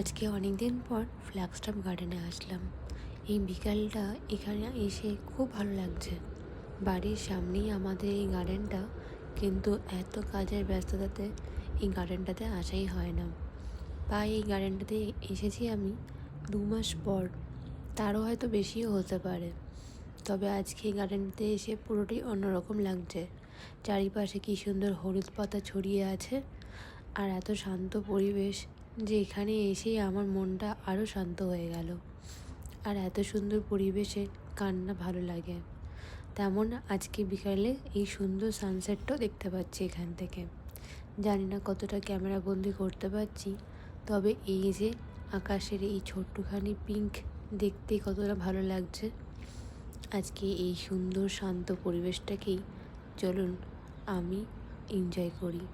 আজকে অনেক দিন পর ফ্ল্যাগস্টপ গার্ডেনে আসলাম। এই বিকালটা এখানে এসে খুব ভালো লাগছে। বাড়ির সামনেই আমাদের এই গার্ডেনটা, কিন্তু এত কাজের ব্যস্ততাতে এই গার্ডেনটাতে আসাই হয় না। বা এই গার্ডেনটাতে এসেছি আমি 2 মাস পর, তারও হয়তো বেশিও হতে পারে। তবে আজকে এই গার্ডেনটাতে এসে পুরোটাই অন্যরকম লাগছে। চারিপাশে কী সুন্দর হলুদ পাতা ছড়িয়ে আছে, আর এত শান্ত পরিবেশ যে এখানে এসেই আমার মনটা আরও শান্ত হয়ে গেল। আর এত সুন্দর পরিবেশে কার না ভালো লাগে। তেমন আজকে বিকালে এই সুন্দর সানসেটটাও দেখতে পাচ্ছি এখান থেকে। জানি না কতটা ক্যামেরা বন্দি করতে পারছি, তবে এই যে আকাশের এই ছোট্টখানি পিঙ্ক দেখতেই কতটা ভালো লাগছে। আজকে এই সুন্দর শান্ত পরিবেশটাকেই চলুন আমি এনজয় করি।